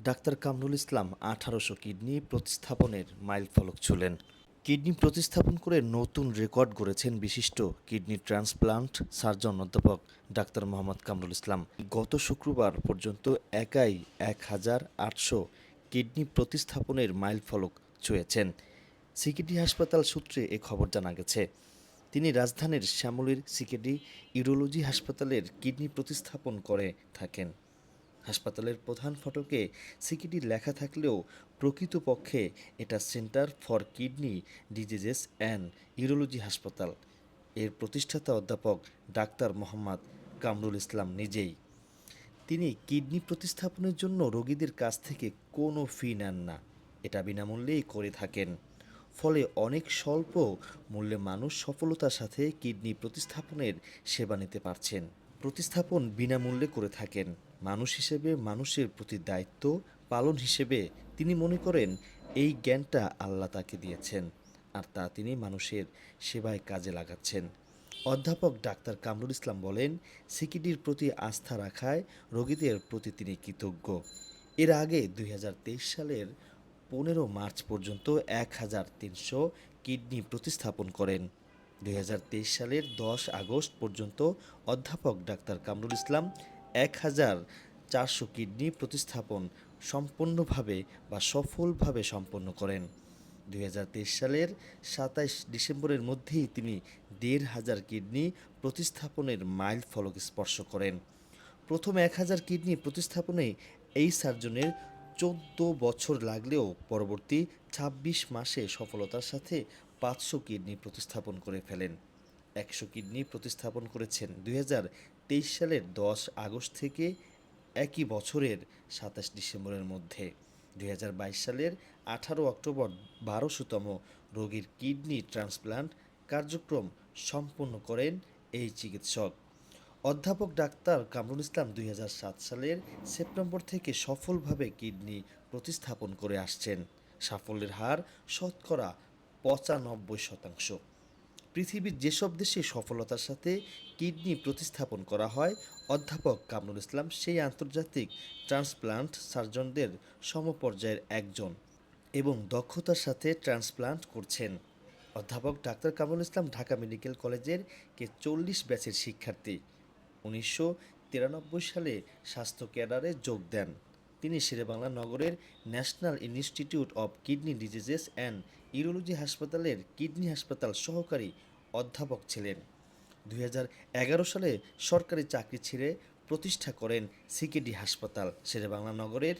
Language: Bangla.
ডাক্তার কামরুল ইসলাম ১৮০০ কিডনি প্রতিস্থাপনের মাইলফলক ছুঁলেন। কিডনি প্রতিস্থাপন করে নতুন রেকর্ড গড়েছেন বিশিষ্ট কিডনি ট্রান্সপ্লান্ট সার্জন অধ্যাপক ডাক্তার মোহাম্মদ কামরুল ইসলাম। গত শুক্রবার পর্যন্ত একাই ১,৮০০ কিডনি প্রতিস্থাপনের মাইলফলক ছুঁয়েছেন। সিকেডি হাসপাতাল সূত্রে এ খবর জানা গেছে। তিনি রাজধানীর শ্যামলীর সিকেডি ইউরোলজি হাসপাতালের কিডনি প্রতিস্থাপন করে থাকেন। হাসপাতালের প্রধান ফটকে সিকিডি লেখা থাকলেও প্রকৃতপক্ষে এটা centre for kidney diseases and urology হাসপাতাল। এর প্রতিষ্ঠাতা অধ্যাপক ডাক্তার মোহাম্মদ কামরুল ইসলাম নিজেই। তিনি কিডনি প্রতিস্থাপনের জন্য রোগীদের কাছ থেকে কোনো ফি নেন না, এটা বিনামূল্যেই করে থাকেন। ফলে অনেক স্বল্প মূল্যে মানুষ সফলতার সাথে কিডনি প্রতিস্থাপনের সেবা নিতে পারছেন। প্রতিস্থাপন বিনামূল্যে করে থাকেন। মানুষ হিসেবে মানুষের প্রতি দায়িত্ব পালন হিসেবে তিনি মনে করেন এই জ্ঞানটা আল্লাহ তাকে দিয়েছেন, আর তা তিনি মানুষের সেবায় কাজে লাগাচ্ছেন। অধ্যাপক ডাক্তার কামরুল ইসলাম বলেন, সিকিডির প্রতি আস্থা রাখায় রোগীদের প্রতি তিনি কৃতজ্ঞ। এর আগে ২০২৩ সালের ১৫ মার্চ পর্যন্ত ১,৩০০ কিডনি প্রতিস্থাপন করেন। ২০২৩ সালের ১০ আগস্ট পর্যন্ত অধ্যাপক ডাক্তার কামরুল ইসলাম ১,৪০০ কিডনি প্রতিস্থাপন সম্পূর্ণভাবে বা সফলভাবে সম্পন্ন করেন। ২০২৩ সালের ২৭ ডিসেম্বরের মধ্যেই তিনি ১,৫০০ কিডনি প্রতিস্থাপনের মাইল ফলক স্পর্শ করেন। প্রথম ১,০০০ কিডনি প্রতিস্থাপনে এই সার্জনের ১৪ বছর লাগলেও পরবর্তী ২৬ মাসে সফলতার সাথে ৫০০ কিডনি প্রতিস্থাপন করে ফেলেন। ১০০ কিডনি প্রতিস্থাপন করেছেন ২০২৩ সালের ১০ আগস্ট থেকে একই বছরের ২৭ ডিসেম্বরের মধ্যে। ২০২২ সালের ১৮ অক্টোবর ১২০০তম রোগীর কিডনি ট্রান্সপ্লান্ট কার্যক্রম সম্পন্ন করেন এই চিকিৎসক। অধ্যাপক ডাক্তার কামরুল ইসলাম ২০০৭ সালের সেপ্টেম্বর থেকে সফলভাবে কিডনি প্রতিস্থাপন করে আসছেন। সাফল্যের হার শতকরা ৯৫%। পৃথিবীর যেসব দেশে সফলতার সাথে কিডনি প্রতিস্থাপন করা হয়, অধ্যাপক কামরুল ইসলাম সেই আন্তর্জাতিক ট্রান্সপ্লান্ট সার্জনদের সমপর্যায়ের একজন এবং দক্ষতার সাথে ট্রান্সপ্লান্ট করছেন। অধ্যাপক ডাক্তার কামরুল ইসলাম ঢাকা মেডিকেল কলেজের কে ৪০ ব্যাচের শিক্ষার্থী। ১৯৯৩ সালে স্বাস্থ্য ক্যাডারে যোগ দেন। তিনি শেরেবাংলা নগরের national institute of kidney diseases and urology হাসপাতালের কিডনি হাসপাতাল সহকারী অধ্যাপক ছিলেন। ২০১১ সালে সরকারি চাকরি ছেড়ে প্রতিষ্ঠা করেন সিকেডি হাসপাতাল শেরেবাংলা নগরের